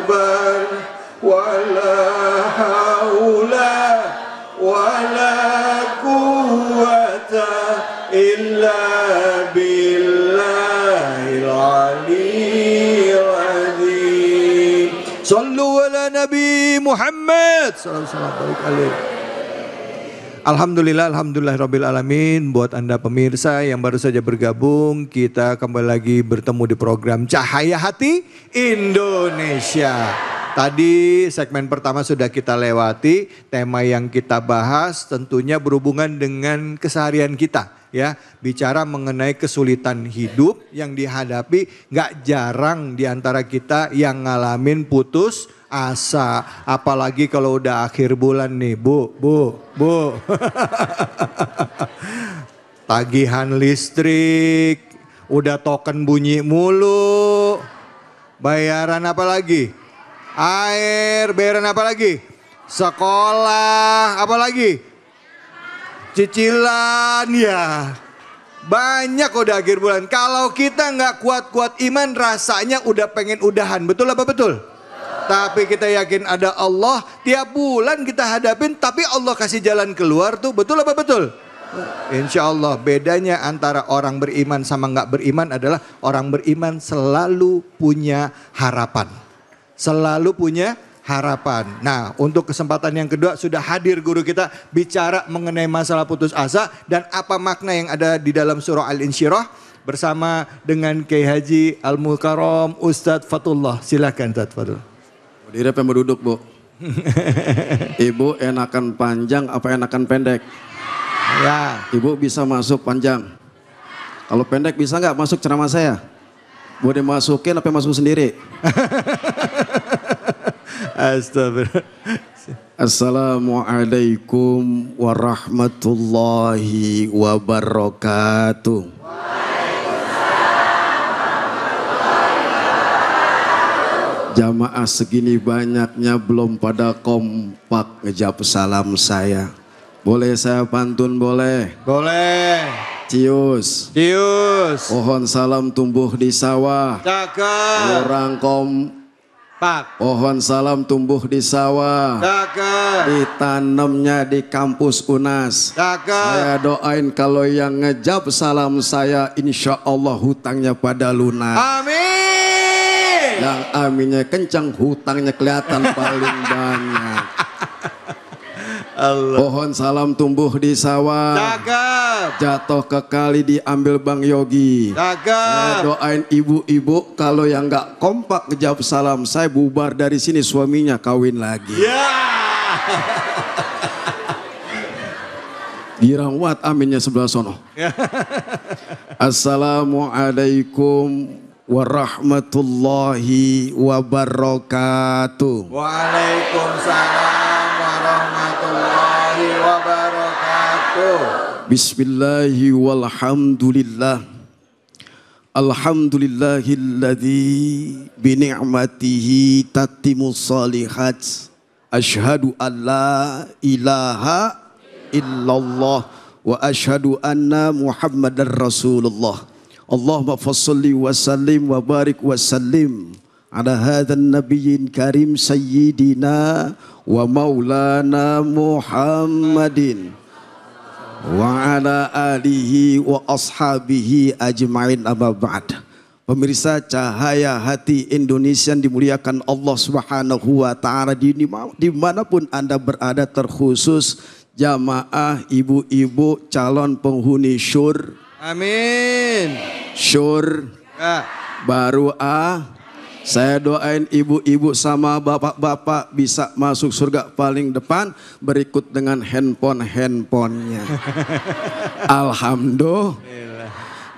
akbar wala haula wala quwwata illa billahil aliyyil azim. Sallu ala Nabi Muhammad sallallahu alaihi wasallam. Alhamdulillah, alhamdulillahirabbil alamin. Buat Anda pemirsa yang baru saja bergabung, kita kembali lagi bertemu di program Cahaya Hati Indonesia. Tadi segmen pertama sudah kita lewati, tema yang kita bahas tentunya berhubungan dengan keseharian kita. Ya, bicara mengenai kesulitan hidup yang dihadapi, gak jarang diantara kita yang ngalamin putus asa, apalagi kalau udah akhir bulan nih, bu. Tagihan listrik, udah token bunyi mulu, bayaran apa lagi? Air, bayaran apa lagi? Sekolah, apa lagi? Cicilan, ya. Banyak udah akhir bulan. Kalau kita nggak kuat-kuat iman, rasanya udah pengen udahan. Betul apa betul? Tapi kita yakin ada Allah, tiap bulan kita hadapin, tapi Allah kasih jalan keluar tuh, betul apa betul? Insya Allah. Bedanya antara orang beriman sama nggak beriman adalah orang beriman selalu punya harapan. Selalu punya harapan. Nah, untuk kesempatan yang kedua sudah hadir guru kita bicara mengenai masalah putus asa dan apa makna yang ada di dalam surah Al-Insyirah bersama dengan Kiai Haji Al-Mukarram Ustadz Fatullah. Silakan Ustadz Fatullah. Berdiri apa mau duduk, Bu? Ibu enakan panjang apa enakan pendek? Ya. Ibu bisa masuk panjang. Kalau pendek bisa nggak masuk ceramah saya? Boleh masukin apa masuk sendiri? Astagfirullah. Assalamualaikum warahmatullahi wabarakatuh. Jamaah segini banyaknya belum pada kompak ngejawab salam saya. Boleh saya pantun boleh? Boleh. Cius. Cius. Pohon salam tumbuh di sawah. Cakep. Orang kompak. Pohon salam tumbuh di sawah. Cakep. Ditanamnya di kampus UNAS. Cakep. Saya doain kalau yang ngejawab salam saya insya Allah hutangnya pada lunas. Amin. Yang aminnya kencang, hutangnya kelihatan paling banyak. Allah. Pohon salam tumbuh di sawah. Cakep. Jatuh ke kali diambil Bang Yogi. Cakep. Saya doain ibu-ibu kalau yang gak kompak ngejawab salam saya bubar dari sini suaminya kawin lagi. Ya. Girawat aminnya sebelah sono. Assalamualaikum warahmatullahi wabarakatuh. Waalaikumsalam warahmatullahi wabarakatuh. Bismillahi walhamdulillah. Alhamdulillahilladzi bini'matihi tatimus salihat. Asyhadu an la ilaha illallah wa asyhadu anna Muhammadar Rasulullah. Allahumma fassalli wa sallim wa barik wa sallim ala hadzal nabiyyin karim sayyidina wa maulana Muhammadin wa ala alihi wa ashabihi ajma'in amma ba'd. Pemirsa Cahaya Hati Indonesia yang dimuliakan Allah Subhanahu wa taala, dimanapun Anda berada, terkhusus jamaah ibu-ibu calon penghuni syur. Amin. Syur Ya. baru saya doain ibu-ibu sama bapak-bapak bisa masuk surga paling depan berikut dengan handphonenya. Alhamdulillah.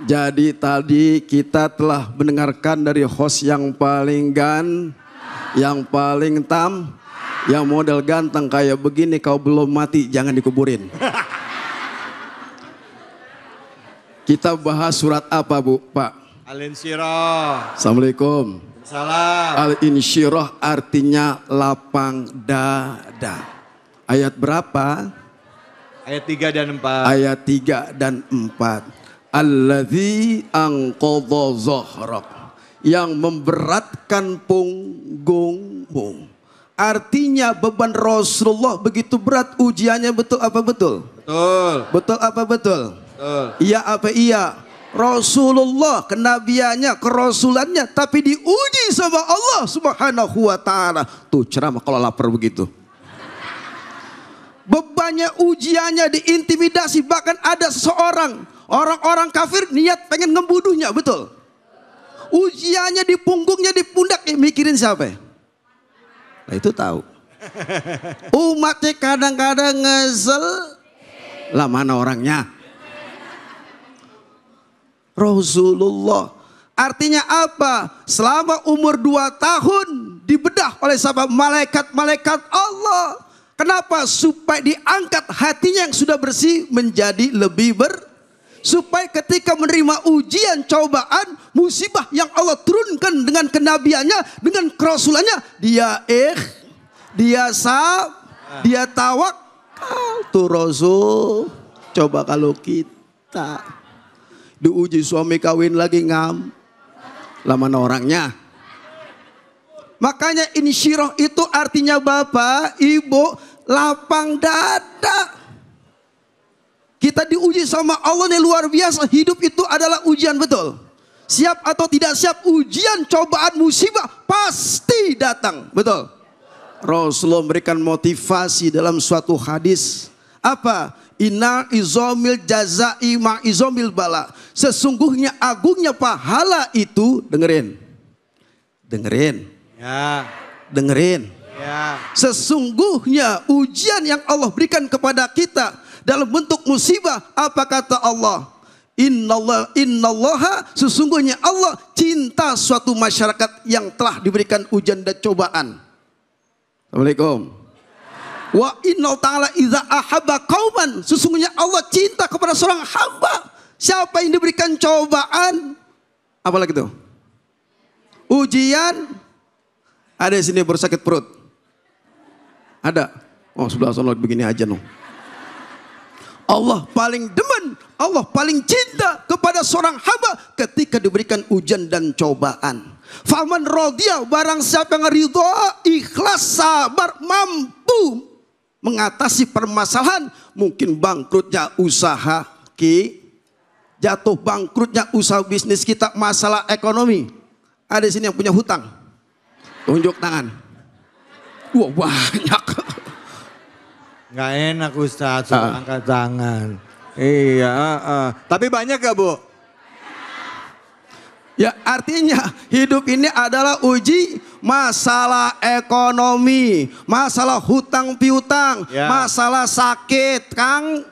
Jadi tadi kita telah mendengarkan dari host yang paling yang paling yang model ganteng kayak begini, kau belum mati jangan dikuburin. Kita bahas surat apa Bu, Pak? Al-Insyirah. Assalamualaikum. Salam. Al-Insyirah artinya lapang dada. Ayat berapa? Ayat 3 dan 4. Ayat 3 dan 4. Alladzi anqadha dhahrak. Yang memberatkan punggung Artinya beban Rasulullah begitu berat ujiannya, betul apa betul? Betul. Betul apa betul? Betul. Iya apa iya? Rasulullah, kenabiannya, kerasulannya, tapi diuji sama Allah Subhanahu wa ta'ala. Tuh ceramah kalau lapar begitu. Bebannya, ujiannya, diintimidasi. Bahkan ada seseorang, orang-orang kafir niat pengen ngebunuhnya, betul? Ujiannya di punggungnya, di pundak, mikirin siapa ya? Nah itu tahu. Umatnya kadang-kadang ngesel. Lah mana orangnya? Rasulullah. Artinya apa? Selama umur 2 tahun dibedah oleh sahabat malaikat-malaikat Allah. Kenapa? Supaya diangkat hatinya yang sudah bersih menjadi lebih supaya ketika menerima ujian, cobaan, musibah yang Allah turunkan dengan kenabiannya, dengan kerasulannya, dia tawakal. Tuh Rasul. Coba kalau kita diuji suami kawin lagi lah mana orangnya? Makanya insyirah itu artinya bapak, ibu, lapang dada. Kita diuji sama Allah nih luar biasa. Hidup itu adalah ujian, betul. Siap atau tidak siap, ujian, cobaan, musibah pasti datang, betul. Rasulullah memberikan motivasi dalam suatu hadis. Apa? Inna izomil jazai ma izomil bala. Sesungguhnya agungnya pahala itu, dengerin. Ya. Dengerin. Ya. Sesungguhnya ujian yang Allah berikan kepada kita dalam bentuk musibah, apa kata Allah? Innallaha, sesungguhnya Allah cinta suatu masyarakat yang telah diberikan ujian dan cobaan. Assalamualaikum. Wa inna ta'ala idza ahabba qauman, sesungguhnya Allah cinta kepada seorang hamba. Siapa yang diberikan cobaan? Apalagi itu? Ujian. Ada di sini bersakit perut? Ada. Oh, sebelah sana begini aja noh. Allah paling demen, Allah paling cinta kepada seorang hamba ketika diberikan ujian dan cobaan. Faman radhiya, barang siapa yang ridha, ikhlas, sabar, mampu mengatasi permasalahan, mungkin bangkrutnya usaha jatuh bangkrutnya usaha bisnis kita, masalah ekonomi. Ada di sini yang punya hutang? Tunjuk tangan. Wah, banyak. Nggak enak Ustaz, suruh angkat tangan. Iya, tapi banyak gak Bu? Ya artinya hidup ini adalah uji masalah ekonomi, masalah hutang piutang, ya. Masalah sakit, Kang.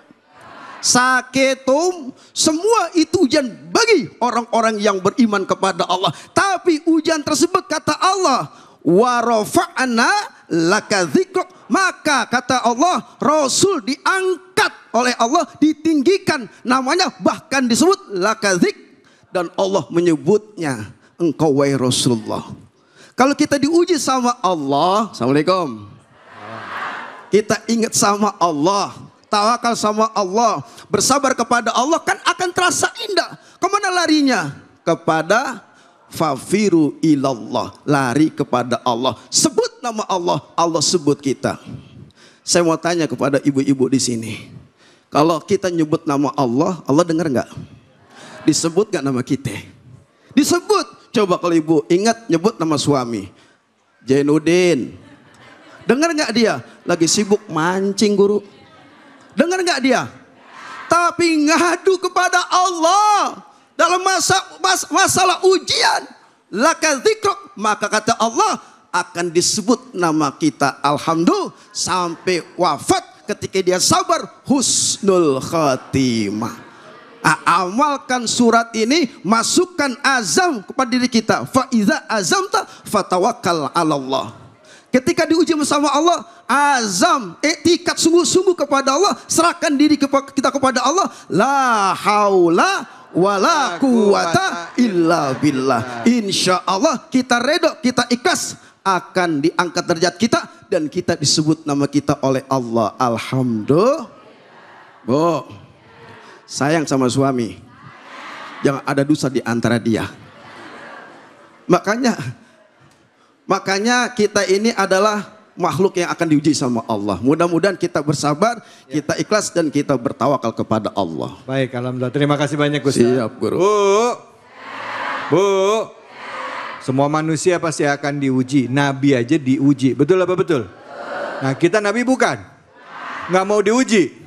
Semua itu ujian bagi orang-orang yang beriman kepada Allah. Tapi ujian tersebut kata Allah, wa rafa'na laka dzikruk, maka kata Allah, Rasul diangkat oleh Allah, ditinggikan namanya, bahkan disebut laka dzik. Dan Allah menyebutnya engkau wahai Rasulullah. Kalau kita diuji sama Allah, Assalamualaikum, kita ingat sama Allah, tawakal sama Allah, bersabar kepada Allah, kan akan terasa indah. Kemana larinya? Kepada fafiru ilallah, lari kepada Allah. Sebut nama Allah, Allah sebut kita. Saya mau tanya kepada ibu-ibu di sini, kalau kita nyebut nama Allah, Allah dengar nggak? Disebut gak nama kita? Disebut. Coba kalau ibu ingat nyebut nama suami, Jainuddin. Dengar gak dia? Lagi sibuk mancing guru. Dengar gak dia? Tapi ngadu kepada Allah dalam masalah ujian, laka dzikruk, maka kata Allah akan disebut nama kita. Alhamdulillah sampai wafat, ketika dia sabar, husnul khatimah. Amalkan surat ini, masukkan azam kepada diri kita. Fa iza azamta fatawakkal 'ala Allah. Ketika diuji bersama Allah, azam, etikat sungguh-sungguh kepada Allah, serahkan diri kita kepada Allah. La haula wala quwata illa billah. Insya Allah kita redho, kita ikhlas, akan diangkat derajat kita dan kita disebut nama kita oleh Allah. Alhamdulillah. Bu, sayang sama suami, jangan ada dosa di antara dia. Makanya kita ini adalah makhluk yang akan diuji sama Allah. Mudah-mudahan kita bersabar, kita ikhlas dan kita bertawakal kepada Allah. Baik, alhamdulillah. Terima kasih banyak Ustaz. Siap, Guru. Bu, semua manusia pasti akan diuji. Nabi aja diuji. Betul apa betul? Nah, kita nabi bukan? Nggak mau diuji.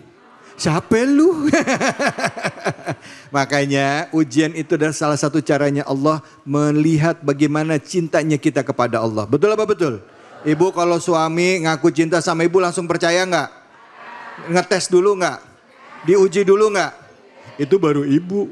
Siapa lu? Makanya ujian itu adalah salah satu caranya Allah melihat bagaimana cintanya kita kepada Allah. Betul apa betul? Ibu kalau suami ngaku cinta sama ibu langsung percaya nggak? Ngetes dulu nggak? Diuji dulu nggak? Itu baru ibu.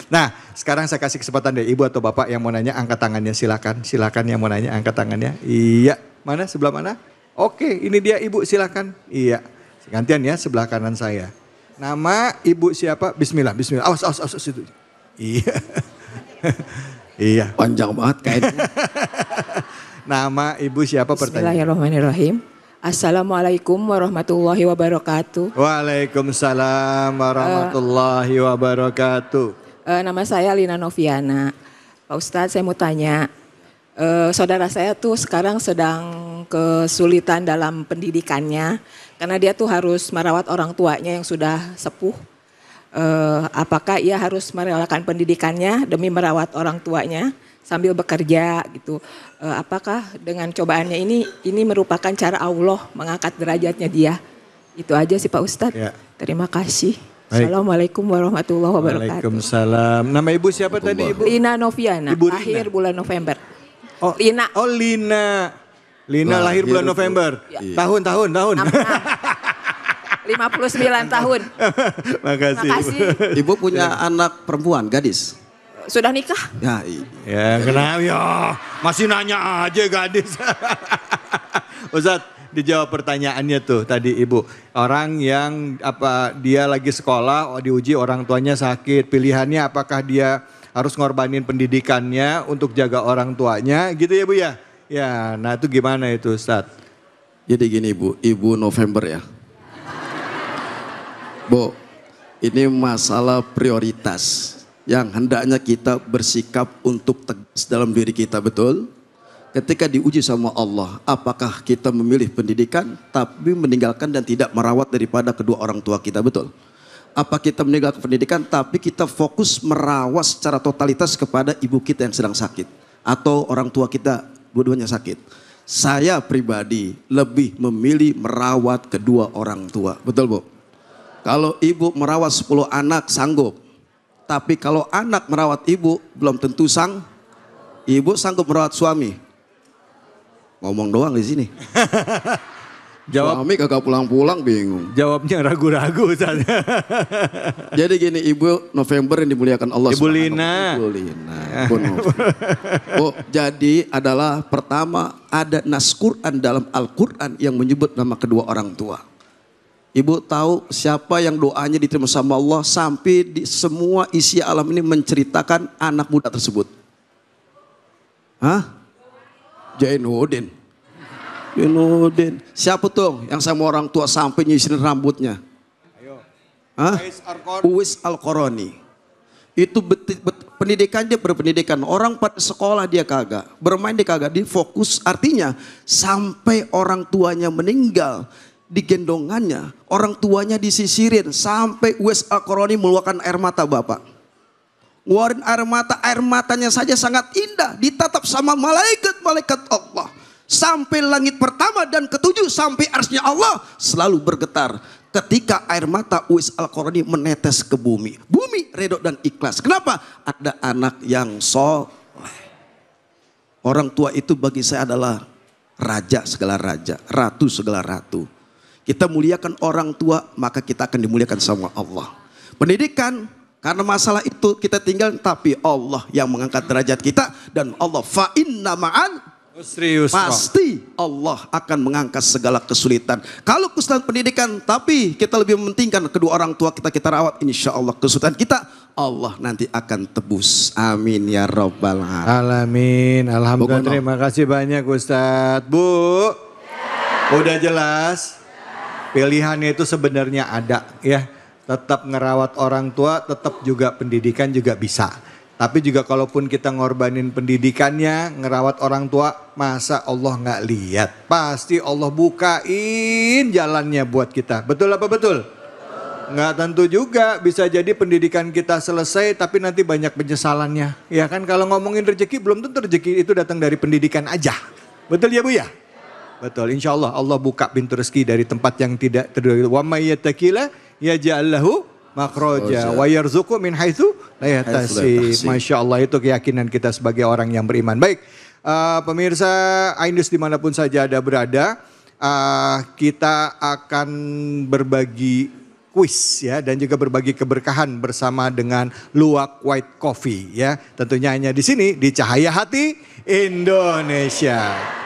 Nah sekarang saya kasih kesempatan deh ibu atau bapak yang mau nanya angkat tangannya silakan. Silakan yang mau nanya angkat tangannya. Iya. Mana sebelah mana? Oke ini dia ibu silakan. Iya. Gantian ya sebelah kanan saya. Nama ibu siapa? Bismillah, bismillah. Awas itu. Iya. Iya. Panjang banget kayaknya. Nama ibu siapa pertanyaan? Bismillahirrahmanirrahim. Assalamualaikum warahmatullahi wabarakatuh. Waalaikumsalam warahmatullahi wabarakatuh. Nama saya Lina Noviana. Pak Ustadz saya mau tanya. Saudara saya tuh sekarang sedang kesulitan dalam pendidikannya. Karena dia tuh harus merawat orang tuanya yang sudah sepuh. Apakah ia harus merelakan pendidikannya demi merawat orang tuanya sambil bekerja gitu. Apakah dengan cobaannya ini merupakan cara Allah mengangkat derajatnya dia. Itu aja sih Pak Ustadz. Ya. Terima kasih. Baik. Assalamualaikum warahmatullahi wabarakatuh. Waalaikumsalam. Nama ibu siapa tadi ibu? Lina Noviana, ibu lahir Lina. bulan November. Oh, Lina. Oh Lina. Lina lahir bulan November. Ya. Tahun. 59 tahun. Makasih. Ibu punya anak perempuan, gadis? Sudah nikah? Ya kenapa ya? Masih nanya aja gadis. Ustadz, dijawab pertanyaannya tuh tadi ibu. Orang yang dia lagi sekolah, diuji orang tuanya sakit. Pilihannya apakah dia harus ngorbanin pendidikannya untuk jaga orang tuanya gitu ya Bu ya? Ya, nah itu gimana itu Ustadz? Jadi gini Ibu November ya. Bu, ini masalah prioritas yang hendaknya kita bersikap untuk tegas dalam diri kita, betul? Ketika diuji sama Allah, apakah kita memilih pendidikan tapi meninggalkan dan tidak merawat daripada kedua orang tua kita, betul? Apa kita meninggalkan pendidikan tapi kita fokus merawat secara totalitas kepada ibu kita yang sedang sakit atau orang tua kita dua-duanya sakit? Saya pribadi lebih memilih merawat kedua orang tua, betul Bu? Kalau ibu merawat 10 anak sanggup, tapi kalau anak merawat ibu belum tentu ibu sanggup merawat suami. Ngomong doang di sini. Suami kagak pulang-pulang bingung. Jawabnya ragu-ragu. Jadi gini Ibu November yang dimuliakan Allah. Ibu Lina. Ibu Lina. Oh, jadi adalah pertama ada nas Quran dalam Al-Quran yang menyebut nama kedua orang tua. Ibu tahu siapa yang doanya diterima sama Allah sampai di semua isi alam ini menceritakan anak muda tersebut? Hah? Jainuddin. Siapa tuh yang sama orang tua sampai nyisirin rambutnya? Hah? Uwais Al-Qarani. Itu pendidikan dia berpendidikan. Orang pada sekolah dia kagak, bermain dia kagak, dia fokus. Artinya sampai orang tuanya meninggal, digendongannya, orang tuanya disisirin sampai Uwais Al-Qarani mengeluarkan air mata Bapak. Ngeluarin air matanya saja sangat indah, ditatap sama malaikat Allah. Sampai langit pertama dan ketujuh sampai arsy-Nya Allah selalu bergetar ketika air mata Uwais Al-Qarani menetes ke bumi. Bumi redho dan ikhlas. Kenapa? Ada anak yang soleh. Orang tua itu bagi saya adalah raja segala raja, ratu segala ratu. Kita muliakan orang tua, maka kita akan dimuliakan sama Allah. Pendidikan, karena masalah itu kita tinggal, tapi Allah yang mengangkat derajat kita. Dan Allah fa inna ma'al pasti Allah akan mengangkat segala kesulitan. Kalau kesulitan pendidikan, tapi kita lebih mementingkan kedua orang tua kita rawat, insya Allah kesulitan kita Allah nanti akan tebus. Amin ya rabbal alamin. Alhamdulillah. Terima kasih banyak Ustadz. Bu, udah jelas. Pilihannya itu sebenarnya ada ya. Tetap ngerawat orang tua, tetap juga pendidikan juga bisa. Tapi juga kalaupun kita ngorbanin pendidikannya, ngerawat orang tua, masa Allah nggak lihat? Pasti Allah bukain jalannya buat kita. Betul apa betul? Nggak tentu juga, bisa jadi pendidikan kita selesai tapi nanti banyak penyesalannya. Ya kan, kalau ngomongin rezeki belum tentu rezeki itu datang dari pendidikan aja. Betul ya Bu ya? Betul, insya Allah Allah buka pintu rezeki dari tempat yang tidak terduga. Wa may yattaqilla yaj'al lahu makhraja wa yarzuqhu min haitsu la yahtasib. Masya Allah, itu keyakinan kita sebagai orang yang beriman. Baik, pemirsa Ainus dimanapun saja Anda berada, kita akan berbagi kuis ya, dan juga berbagi keberkahan bersama dengan Luwak White Coffee ya. Tentunya hanya di sini di Cahaya Hati Indonesia.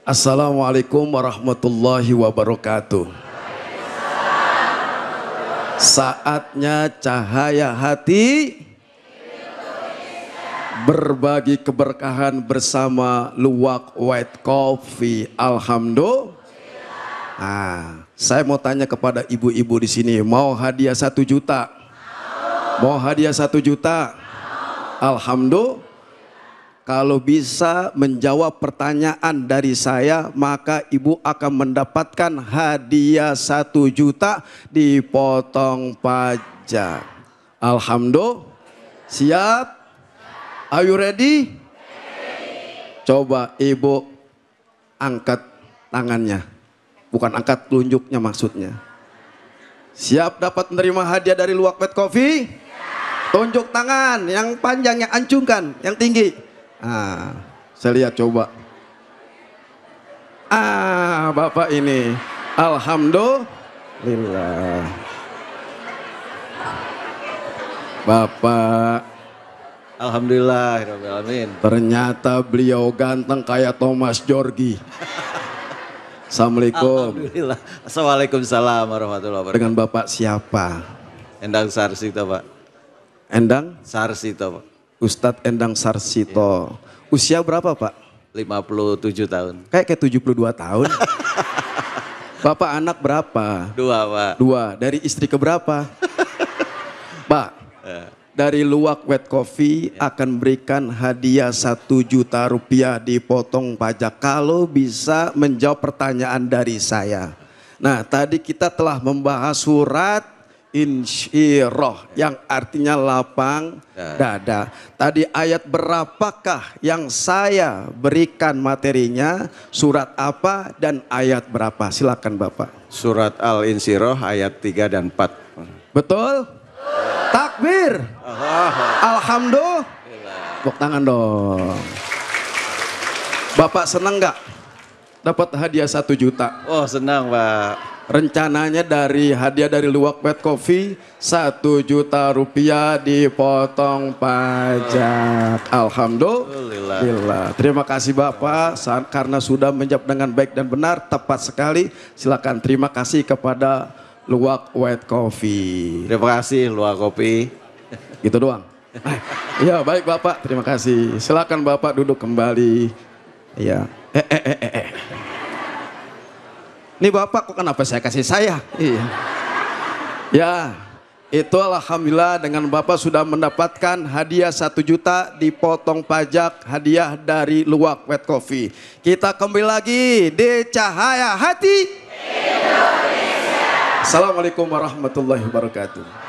Assalamualaikum warahmatullahi wabarakatuh. Saatnya Cahaya Hati berbagi keberkahan bersama Luwak White Coffee. Alhamdulillah. Saya mau tanya kepada ibu-ibu di sini, mau hadiah 1 juta? Mau hadiah 1 juta? Alhamdulillah. Kalau bisa menjawab pertanyaan dari saya, maka ibu akan mendapatkan hadiah 1 juta dipotong pajak. Alhamdulillah. Siap? Are you ready? Coba ibu angkat tangannya. Bukan angkat telunjuknya maksudnya. Siap dapat menerima hadiah dari Luwak White Coffee? Tunjuk tangan yang panjang, yang ancungkan, yang tinggi. Saya lihat coba. Bapak ini. Alhamdulillah. Bapak. Alhamdulillahirrahmanirrahim. Ternyata beliau ganteng kayak Thomas Jorgi. Assalamualaikum. Alhamdulillah. Assalamualaikum warahmatullahi wabarakatuh. Dengan Bapak siapa? Endang Sarsito, Pak. Endang? Sarsito, Pak. Ustadz Endang Sarsito. Usia berapa Pak? 57 tahun. Kayak 72 tahun. Bapak anak berapa? 2, Pak. 2. Dari istri keberapa? Pak, dari Luwak White Coffee akan berikan hadiah 1 juta rupiah dipotong pajak kalau bisa menjawab pertanyaan dari saya. Nah, tadi kita telah membahas surat Insyirah yang artinya lapang dada. Tadi ayat berapakah yang saya berikan materinya, surat apa dan ayat berapa? Silakan Bapak. Surat Al-Insyirah ayat 3 dan 4. Betul? Takbir. Alhamdulillah. Tepuk tangan dong. Bapak senang nggak dapat hadiah 1 juta? Oh, senang, Pak. Rencananya dari hadiah dari Luwak White Coffee 1 juta rupiah dipotong pajak. Alhamdulillah. Terima kasih Bapak karena sudah menjawab dengan baik dan benar, tepat sekali. Silakan, terima kasih kepada Luwak White Coffee. Terima kasih Luwak Kopi. Gitu doang. Ya baik Bapak, terima kasih. Silakan Bapak duduk kembali. Ya. Ini Bapak kok kenapa saya kasih saya? Iya. Ya, itu alhamdulillah dengan Bapak sudah mendapatkan hadiah 1 juta dipotong pajak, hadiah dari Luwak White Coffee. Kita kembali lagi di Cahaya Hati Indonesia. Assalamualaikum warahmatullahi wabarakatuh.